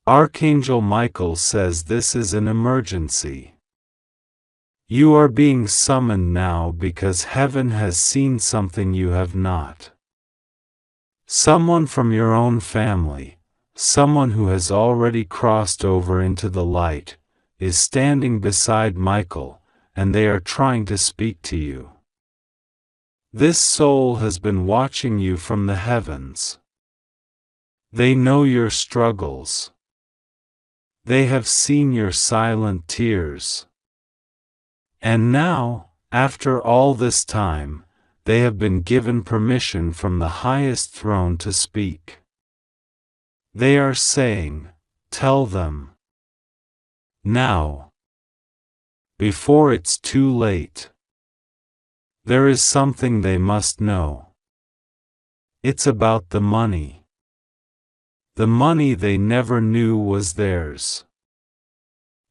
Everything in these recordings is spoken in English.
Archangel Michael says this is an emergency. You are being summoned now because heaven has seen something you have not. Someone from your own family, someone who has already crossed over into the light, is standing beside Michael, and they are trying to speak to you. This soul has been watching you from the heavens. They know your struggles. They have seen your silent tears. And now, after all this time, they have been given permission from the highest throne to speak. They are saying, tell them. Now. Before it's too late. There is something they must know. It's about the money. The money they never knew was theirs.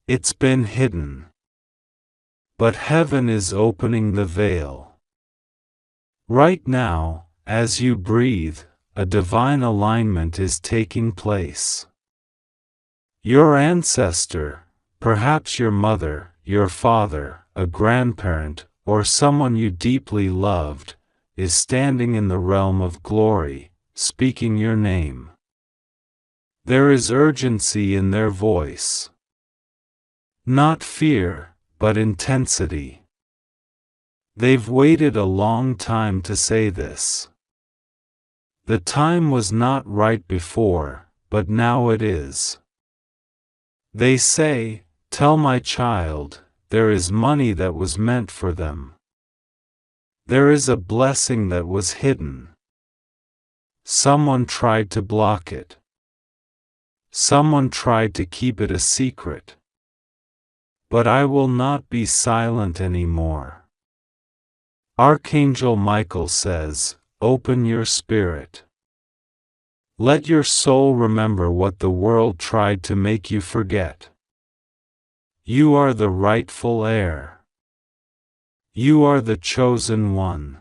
It's been hidden. But heaven is opening the veil. Right now, as you breathe, a divine alignment is taking place. Your ancestor, perhaps your mother, your father, a grandparent, or someone you deeply loved, is standing in the realm of glory, speaking your name. There is urgency in their voice. Not fear, but intensity. They've waited a long time to say this. The time was not right before, but now it is. They say, tell my child, there is money that was meant for them. There is a blessing that was hidden. Someone tried to block it. Someone tried to keep it a secret. But I will not be silent anymore. Archangel Michael says, open your spirit. Let your soul remember what the world tried to make you forget. You are the rightful heir. You are the chosen one.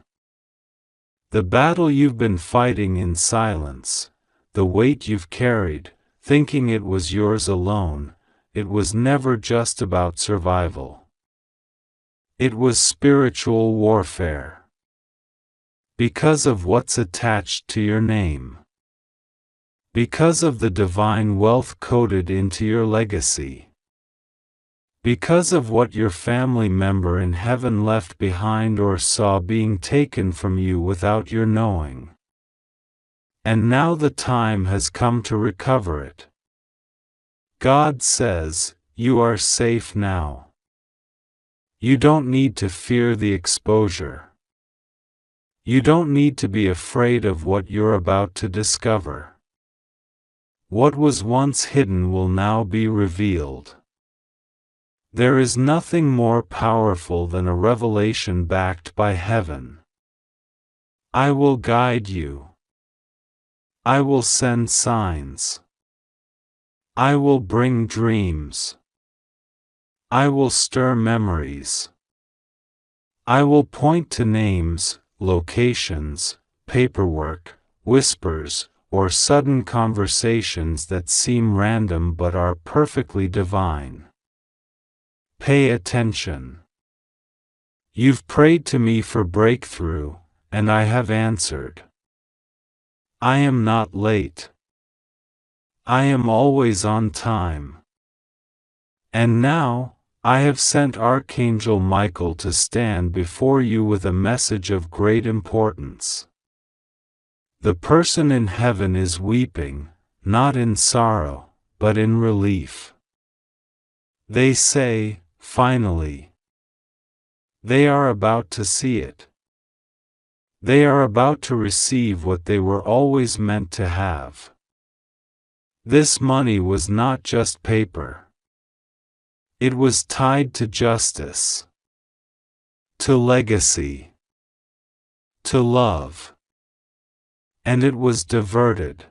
The battle you've been fighting in silence, the weight you've carried, thinking it was yours alone, it was never just about survival. It was spiritual warfare. Because of what's attached to your name. Because of the divine wealth coded into your legacy. Because of what your family member in heaven left behind or saw being taken from you without your knowing. And now the time has come to recover it. God says, you are safe now. You don't need to fear the exposure. You don't need to be afraid of what you're about to discover. What was once hidden will now be revealed. There is nothing more powerful than a revelation backed by heaven. I will guide you. I will send signs. I will bring dreams. I will stir memories. I will point to names, locations, paperwork, whispers, or sudden conversations that seem random but are perfectly divine. Pay attention. You've prayed to me for breakthrough, and I have answered. I am not late. I am always on time. And now, I have sent Archangel Michael to stand before you with a message of great importance. The person in heaven is weeping, not in sorrow, but in relief. They say, finally. They are about to see it. They are about to receive what they were always meant to have. This money was not just paper. It was tied to justice, to legacy, to love. And it was diverted.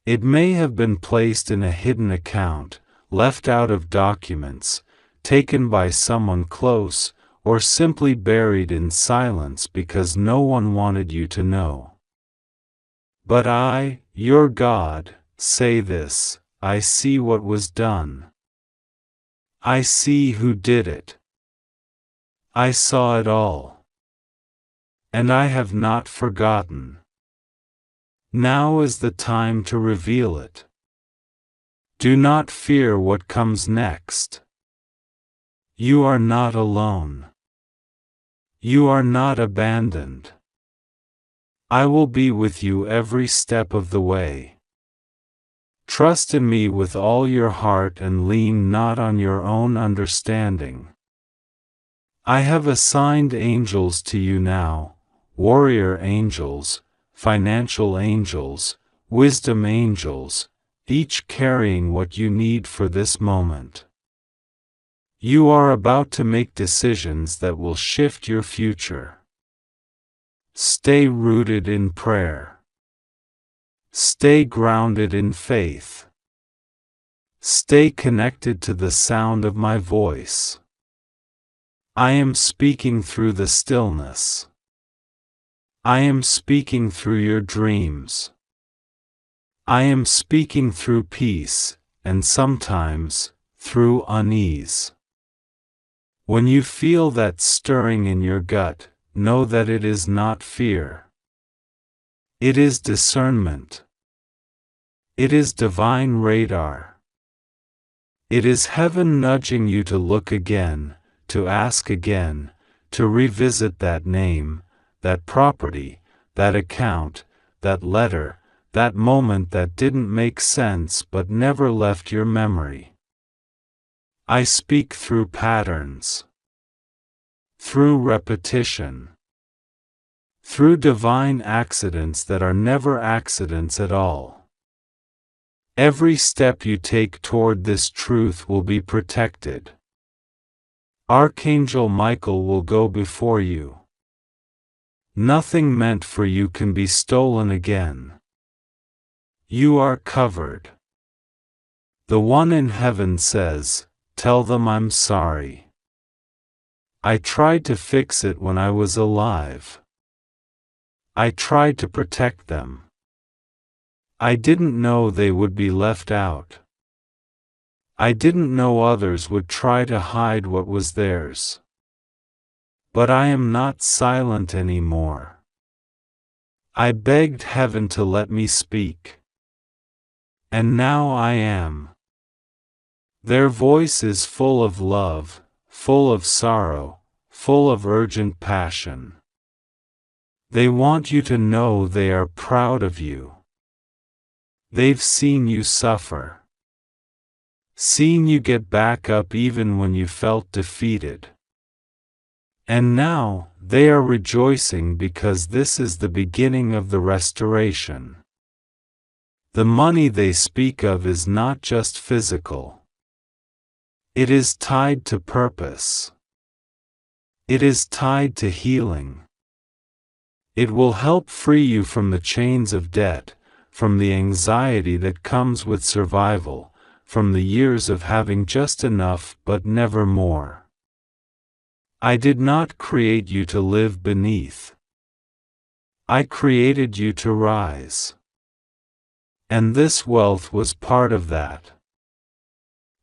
It may have been placed in a hidden account, left out of documents, taken by someone close, or simply buried in silence because no one wanted you to know. But I, your God, say this, I see what was done. I see who did it. I saw it all. And I have not forgotten. Now is the time to reveal it. Do not fear what comes next. You are not alone. You are not abandoned. I will be with you every step of the way. Trust in me with all your heart and lean not on your own understanding. I have assigned angels to you now, warrior angels, financial angels, wisdom angels, each carrying what you need for this moment. You are about to make decisions that will shift your future. Stay rooted in prayer. Stay grounded in faith. Stay connected to the sound of my voice. I am speaking through the stillness. I am speaking through your dreams. I am speaking through peace, and sometimes, through unease. When you feel that stirring in your gut, know that it is not fear. It is discernment. It is divine radar. It is heaven nudging you to look again, to ask again, to revisit that name, that property, that account, that letter, that moment that didn't make sense but never left your memory. I speak through patterns, through repetition, through divine accidents that are never accidents at all. Every step you take toward this truth will be protected. Archangel Michael will go before you. Nothing meant for you can be stolen again. You are covered. The one in heaven says, "Tell them I'm sorry. I tried to fix it when I was alive. I tried to protect them. I didn't know they would be left out. I didn't know others would try to hide what was theirs. But I am not silent anymore. I begged heaven to let me speak. And now I am. Their voice is full of love, full of sorrow, full of urgent passion. They want you to know they are proud of you. They've seen you suffer. Seen you get back up even when you felt defeated. And now, they are rejoicing because this is the beginning of the restoration. The money they speak of is not just physical. It is tied to purpose. It is tied to healing. It will help free you from the chains of debt, from the anxiety that comes with survival, from the years of having just enough but never more. I did not create you to live beneath. I created you to rise. And this wealth was part of that.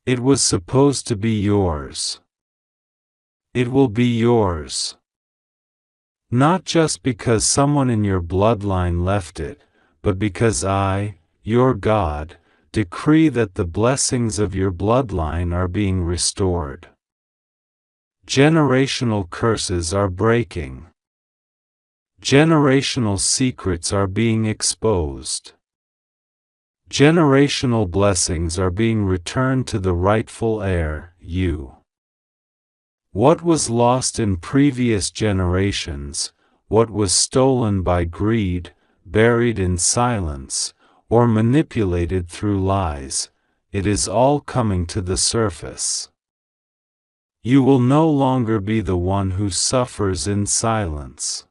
It was supposed to be yours. It will be yours. Not just because someone in your bloodline left it, but because I, your God, decree that the blessings of your bloodline are being restored. Generational curses are breaking. Generational secrets are being exposed. Generational blessings are being returned to the rightful heir, you. What was lost in previous generations, what was stolen by greed, buried in silence, or manipulated through lies, it is all coming to the surface. You will no longer be the one who suffers in silence.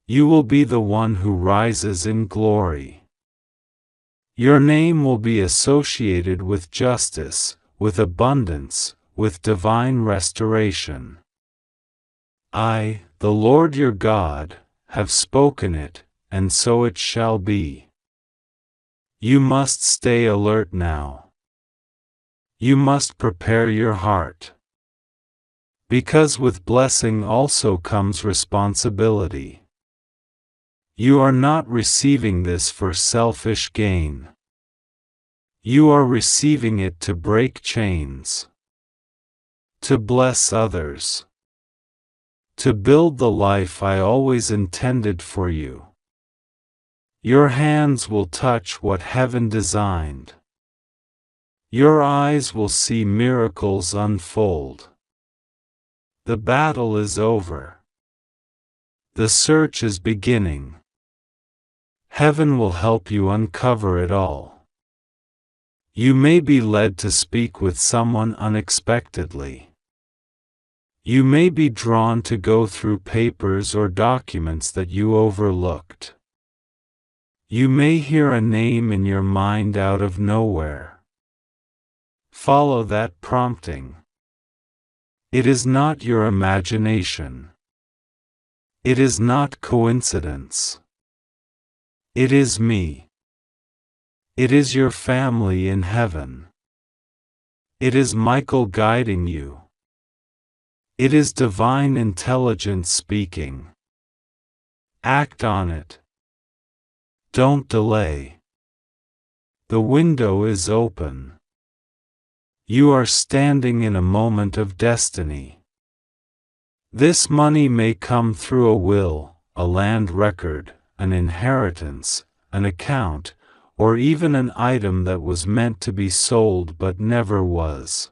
You will be the one who rises in glory. Your name will be associated with justice, with abundance, with divine restoration. I, the Lord your God, have spoken it, and so it shall be. You must stay alert now. You must prepare your heart. Because with blessing also comes responsibility. You are not receiving this for selfish gain. You are receiving it to break chains, to bless others, to build the life I always intended for you. Your hands will touch what heaven designed. Your eyes will see miracles unfold. The battle is over. The search is beginning. Heaven will help you uncover it all. You may be led to speak with someone unexpectedly. You may be drawn to go through papers or documents that you overlooked. You may hear a name in your mind out of nowhere. Follow that prompting. It is not your imagination. It is not coincidence. It is me. It is your family in heaven. It is Michael guiding you. It is divine intelligence speaking. Act on it. Don't delay. The window is open. You are standing in a moment of destiny. This money may come through a will, a land record, an inheritance, an account, or even an item that was meant to be sold but never was.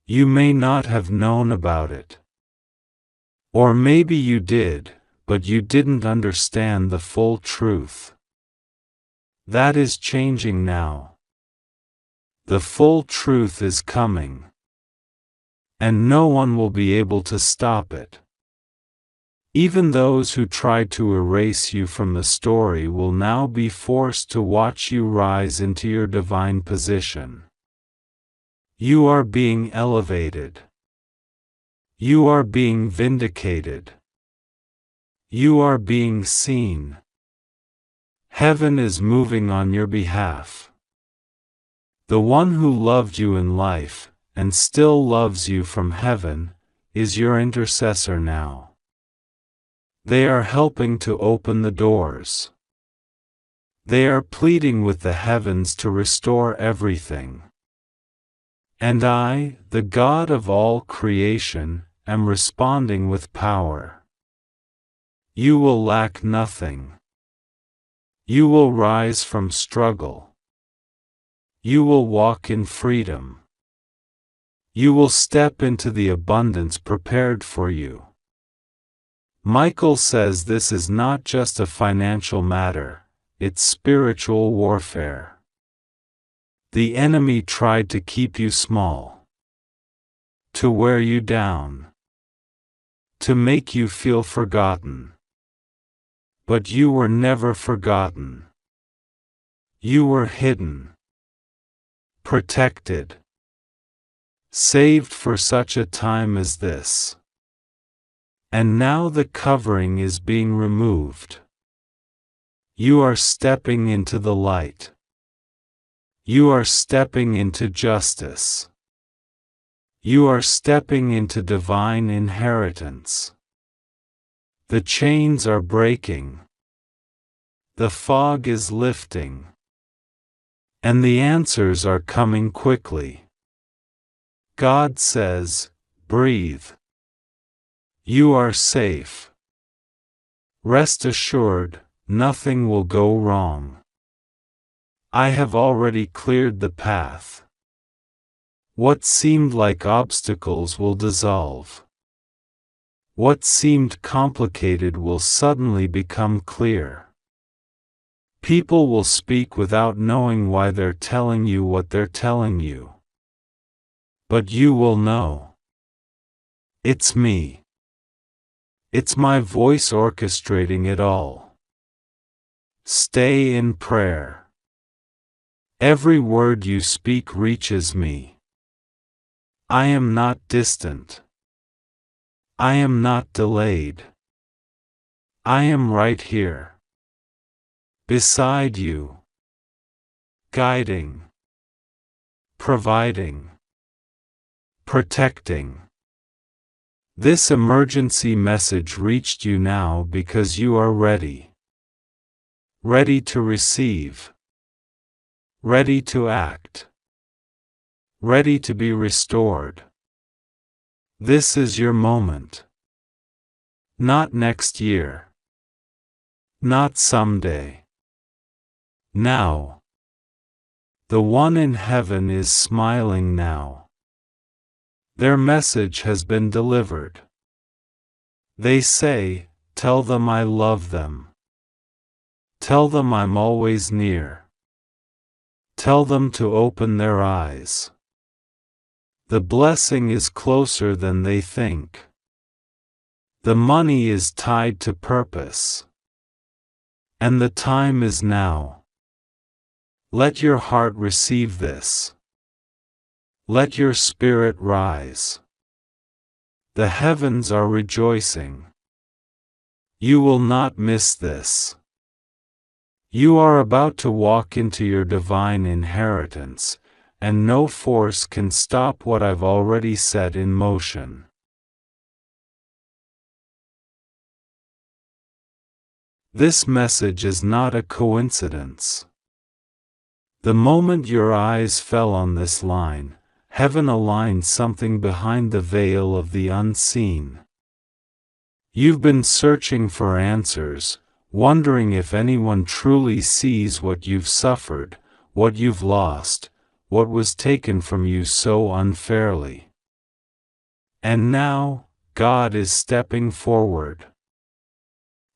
You may not have known about it. Or maybe you did, but you didn't understand the full truth. That is changing now. The full truth is coming. And no one will be able to stop it. Even those who tried to erase you from the story will now be forced to watch you rise into your divine position. You are being elevated. You are being vindicated. You are being seen. Heaven is moving on your behalf. The one who loved you in life, and still loves you from heaven, is your intercessor now. They are helping to open the doors. They are pleading with the heavens to restore everything. And I, the God of all creation, am responding with power. You will lack nothing. You will rise from struggle. You will walk in freedom. You will step into the abundance prepared for you. Michael says this is not just a financial matter, it's spiritual warfare. The enemy tried to keep you small, to wear you down, to make you feel forgotten. But you were never forgotten. You were hidden, protected, saved for such a time as this. And now the covering is being removed. You are stepping into the light. You are stepping into justice. You are stepping into divine inheritance. The chains are breaking. The fog is lifting. And the answers are coming quickly. God says, breathe. You are safe. Rest assured, nothing will go wrong. I have already cleared the path. What seemed like obstacles will dissolve. What seemed complicated will suddenly become clear. People will speak without knowing why they're telling you what they're telling you. But you will know. It's me. It's my voice orchestrating it all. Stay in prayer. Every word you speak reaches me. I am not distant. I am not delayed. I am right here. Beside you. guiding, providing, protecting. This emergency message reached you now because you are ready. Ready to receive. Ready to act. Ready to be restored. This is your moment. Not next year. Not someday. Now. The one in heaven is smiling now. Their message has been delivered. They say, tell them I love them. Tell them I'm always near. Tell them to open their eyes. The blessing is closer than they think. The money is tied to purpose. And the time is now. Let your heart receive this. Let your spirit rise. The heavens are rejoicing. You will not miss this. You are about to walk into your divine inheritance, and no force can stop what I've already set in motion. This message is not a coincidence. The moment your eyes fell on this line, heaven aligned something behind the veil of the unseen. You've been searching for answers, wondering if anyone truly sees what you've suffered, what you've lost, what was taken from you so unfairly. And now, God is stepping forward.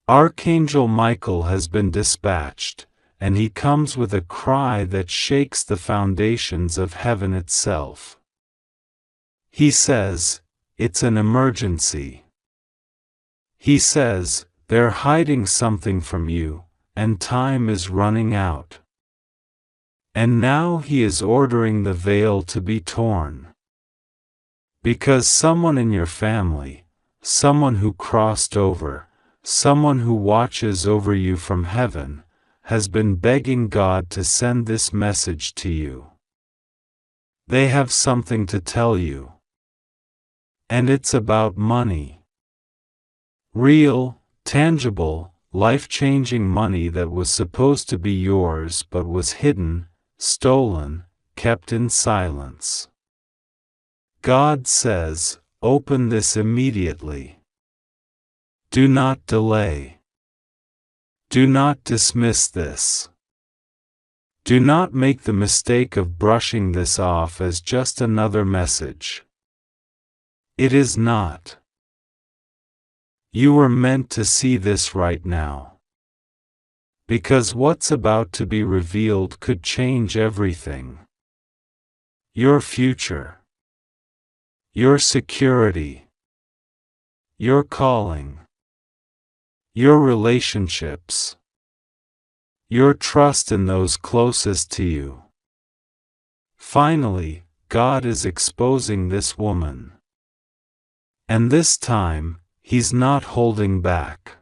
Archangel Michael has been dispatched, and he comes with a cry that shakes the foundations of heaven itself. He says, it's an emergency. He says, they're hiding something from you, and time is running out. And now he is ordering the veil to be torn. Because someone in your family, someone who crossed over, someone who watches over you from heaven, has been begging God to send this message to you. They have something to tell you. And it's about money. Real, tangible, life-changing money that was supposed to be yours but was hidden, stolen, kept in silence. God says, open this immediately. Do not delay. Do not dismiss this. Do not make the mistake of brushing this off as just another message. It is not. You were meant to see this right now. Because what's about to be revealed could change everything. Your future. Your security. Your calling. Your relationships. Your trust in those closest to you. Finally, God is exposing this woman. And this time, He's not holding back.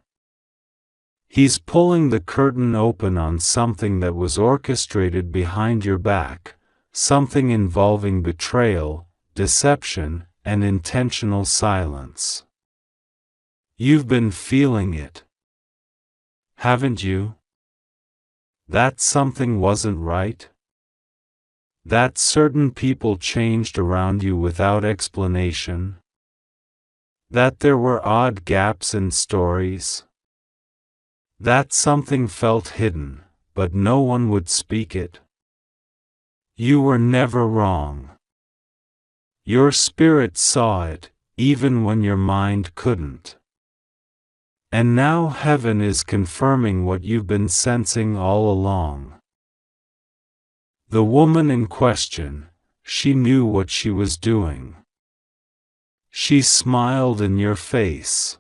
He's pulling the curtain open on something that was orchestrated behind your back, something involving betrayal, deception, and intentional silence. You've been feeling it. Haven't you? That something wasn't right? That certain people changed around you without explanation? That there were odd gaps in stories? That something felt hidden, but no one would speak it? You were never wrong. Your spirit saw it, even when your mind couldn't. And now heaven is confirming what you've been sensing all along. The woman in question, she knew what she was doing. She smiled in your face.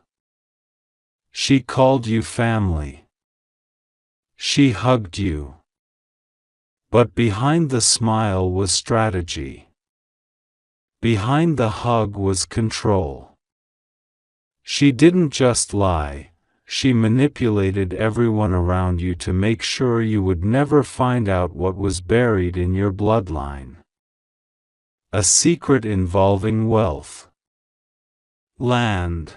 She called you family. She hugged you. But behind the smile was strategy. Behind the hug was control. She didn't just lie, she manipulated everyone around you to make sure you would never find out what was buried in your bloodline. A secret involving wealth, land,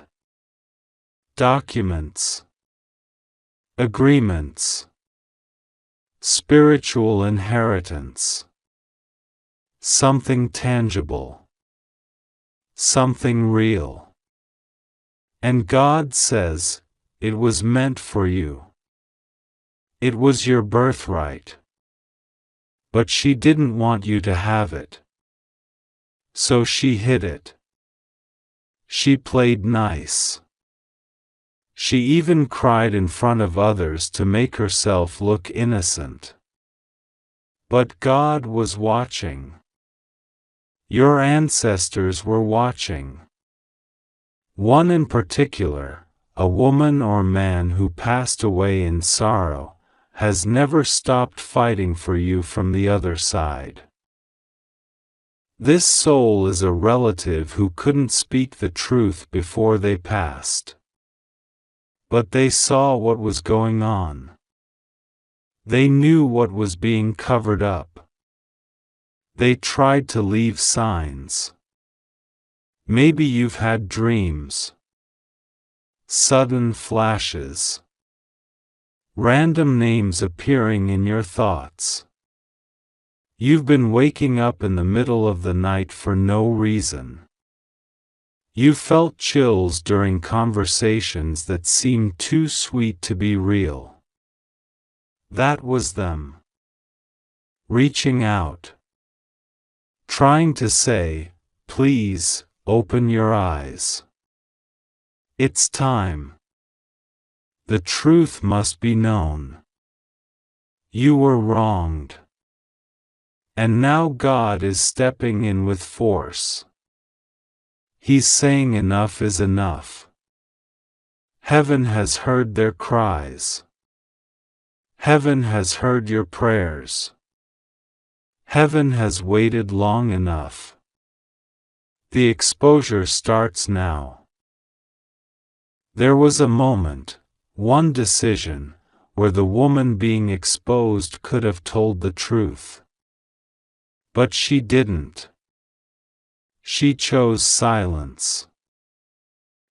documents, agreements, spiritual inheritance, something tangible, something real. And God says, it was meant for you. It was your birthright. But she didn't want you to have it. So she hid it. She played nice. She even cried in front of others to make herself look innocent. But God was watching. Your ancestors were watching. One in particular, a woman or man who passed away in sorrow, has never stopped fighting for you from the other side. This soul is a relative who couldn't speak the truth before they passed. But they saw what was going on. They knew what was being covered up. They tried to leave signs. Maybe you've had dreams, sudden flashes, random names appearing in your thoughts. You've been waking up in the middle of the night for no reason. You felt chills during conversations that seemed too sweet to be real. That was them. Reaching out. Trying to say, please, open your eyes. It's time. The truth must be known. You were wronged. And now God is stepping in with force. He's saying enough is enough. Heaven has heard their cries. Heaven has heard your prayers. Heaven has waited long enough. The exposure starts now. There was a moment, one decision, where the woman being exposed could have told the truth. But she didn't. She chose silence.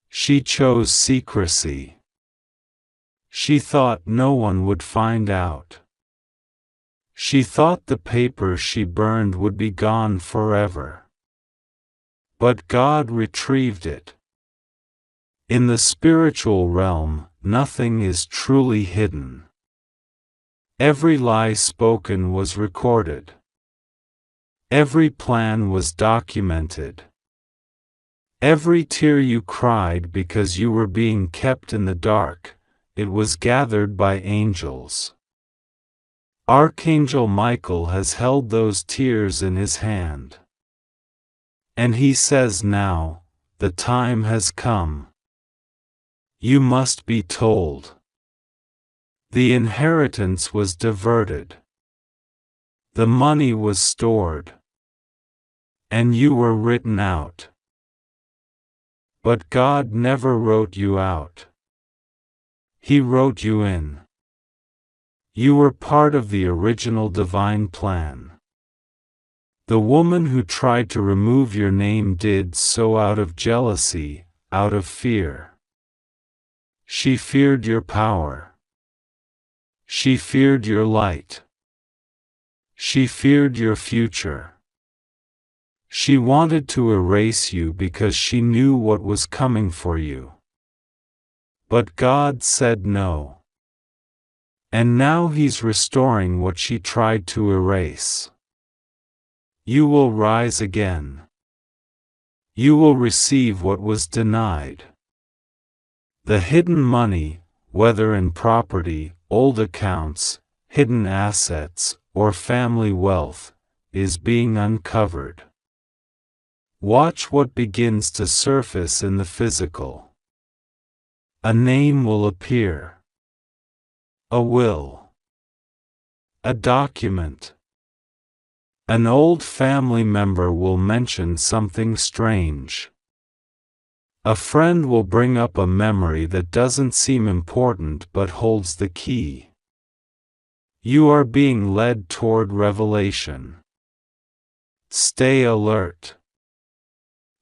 She chose secrecy. She thought no one would find out. She thought the paper she burned would be gone forever. But God retrieved it. In the spiritual realm, nothing is truly hidden. Every lie spoken was recorded. Every plan was documented. Every tear you cried because you were being kept in the dark, it was gathered by angels. Archangel Michael has held those tears in his hand. And he says now, the time has come. You must be told. The inheritance was diverted. The money was stored. And you were written out. But God never wrote you out. He wrote you in. You were part of the original divine plan. The woman who tried to remove your name did so out of jealousy, out of fear. She feared your power. She feared your light. She feared your future. She wanted to erase you because she knew what was coming for you. But God said no. And now He's restoring what she tried to erase. You will rise again. You will receive what was denied. The hidden money, whether in property, old accounts, hidden assets, or family wealth, is being uncovered. Watch what begins to surface in the physical. A name will appear. A will. A document. An old family member will mention something strange. A friend will bring up a memory that doesn't seem important but holds the key. You are being led toward revelation. Stay alert.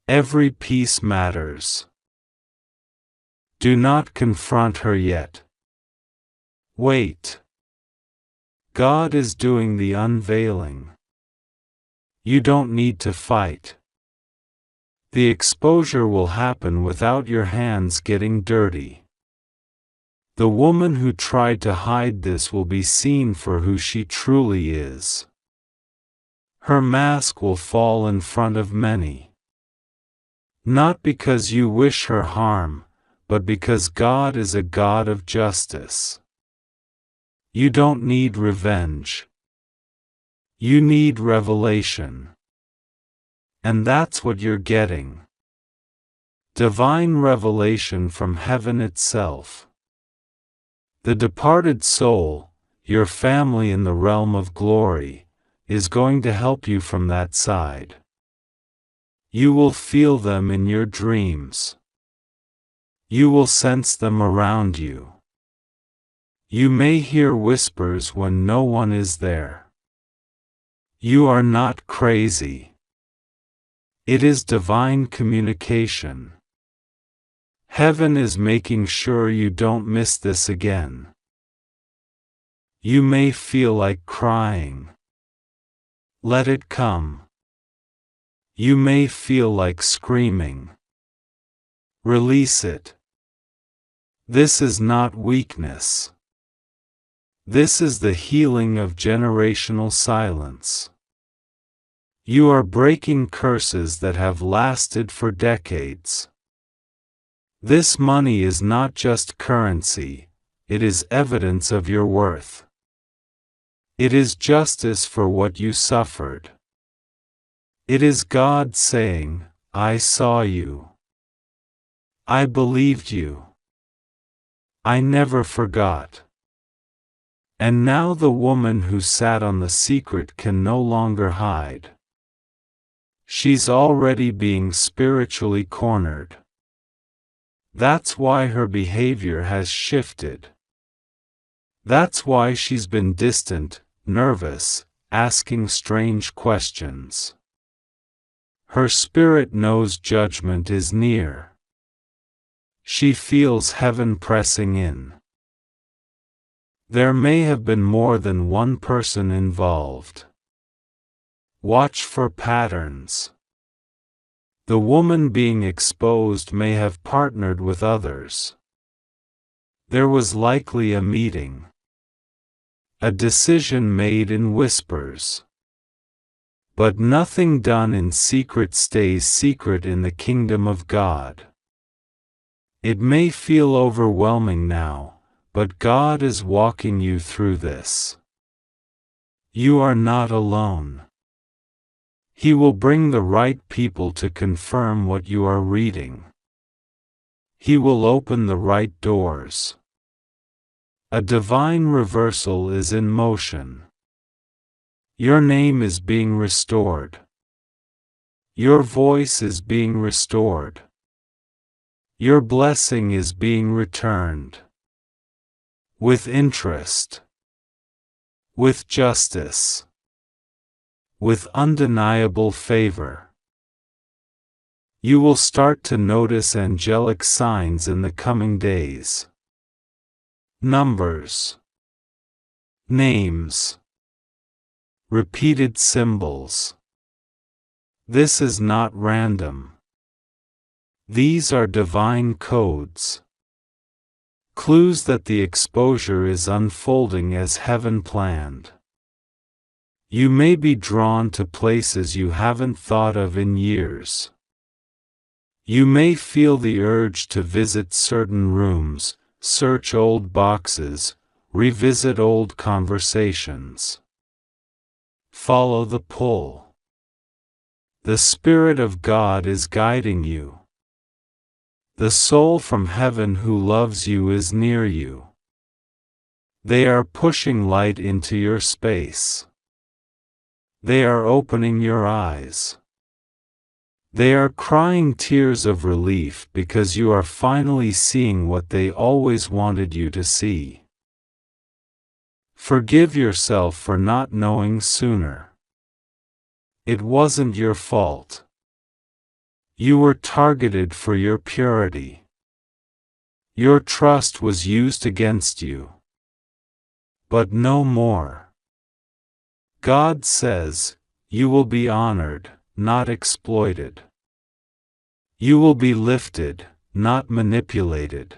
Every piece matters. Do not confront her yet. Wait. God is doing the unveiling. You don't need to fight. The exposure will happen without your hands getting dirty. The woman who tried to hide this will be seen for who she truly is. Her mask will fall in front of many. Not because you wish her harm, but because God is a God of justice. You don't need revenge. You need revelation. And that's what you're getting. Divine revelation from heaven itself. The departed soul, your family in the realm of glory, is going to help you from that side. You will feel them in your dreams. You will sense them around you. You may hear whispers when no one is there. You are not crazy. It is divine communication. Heaven is making sure you don't miss this again. You may feel like crying. Let it come. You may feel like screaming. Release it. This is not weakness. This is the healing of generational silence. You are breaking curses that have lasted for decades. This money is not just currency, it is evidence of your worth. It is justice for what you suffered. It is God saying, I saw you. I believed you. I never forgot. And now the woman who sat on the secret can no longer hide. She's already being spiritually cornered. That's why her behavior has shifted. That's why she's been distant, nervous, asking strange questions. Her spirit knows judgment is near. She feels heaven pressing in. There may have been more than one person involved. Watch for patterns. The woman being exposed may have partnered with others. There was likely a meeting. A decision made in whispers. But nothing done in secret stays secret in the kingdom of God. It may feel overwhelming now, but God is walking you through this. You are not alone. He will bring the right people to confirm what you are reading. He will open the right doors. A divine reversal is in motion. Your name is being restored. Your voice is being restored. Your blessing is being returned. With interest. With justice. With undeniable favor. You will start to notice angelic signs in the coming days. Numbers. Names. Repeated symbols. This is not random. These are divine codes. Clues that the exposure is unfolding as heaven planned. You may be drawn to places you haven't thought of in years. You may feel the urge to visit certain rooms, search old boxes, revisit old conversations. Follow the pull. The Spirit of God is guiding you. The soul from heaven who loves you is near you. They are pushing light into your space. They are opening your eyes. They are crying tears of relief because you are finally seeing what they always wanted you to see. Forgive yourself for not knowing sooner. It wasn't your fault. You were targeted for your purity. Your trust was used against you. But no more. God says, you will be honored, not exploited. You will be lifted, not manipulated.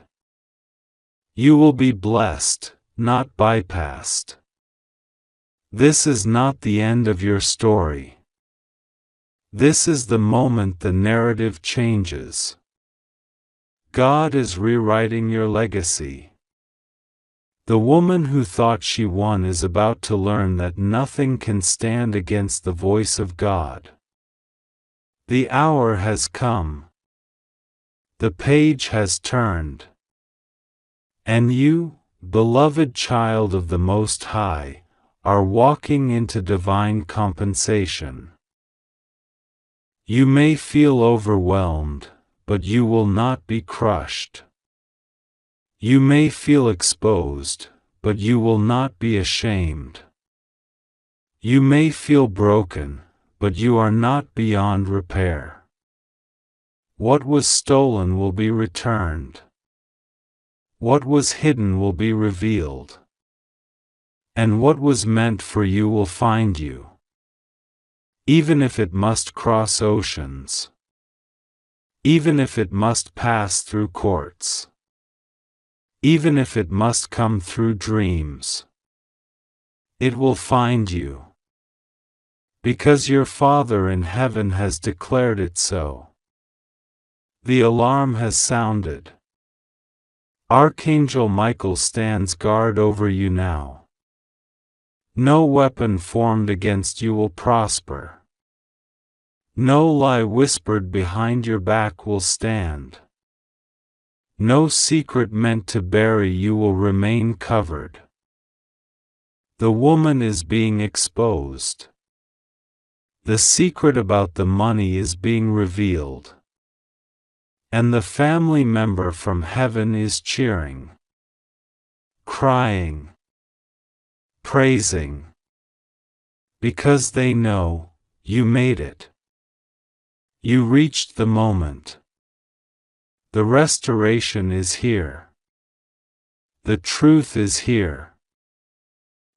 You will be blessed, not bypassed. This is not the end of your story. This is the moment the narrative changes. God is rewriting your legacy. The woman who thought she won is about to learn that nothing can stand against the voice of God. The hour has come. The page has turned. And you, beloved child of the Most High, are walking into divine compensation. You may feel overwhelmed, but you will not be crushed. You may feel exposed, but you will not be ashamed. You may feel broken, but you are not beyond repair. What was stolen will be returned. What was hidden will be revealed. And what was meant for you will find you. Even if it must cross oceans. Even if it must pass through courts. Even if it must come through dreams. It will find you. Because your Father in heaven has declared it so. The alarm has sounded. Archangel Michael stands guard over you now. No weapon formed against you will prosper. No lie whispered behind your back will stand. No secret meant to bury you will remain covered. The woman is being exposed. The secret about the money is being revealed. And the family member from heaven is cheering, crying, praising. Because they know, you made it. You reached the moment. The restoration is here. The truth is here.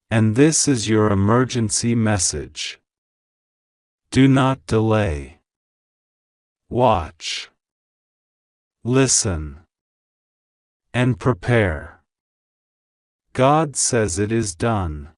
And this is your emergency message. Do not delay. Watch. Listen. And prepare. God says it is done.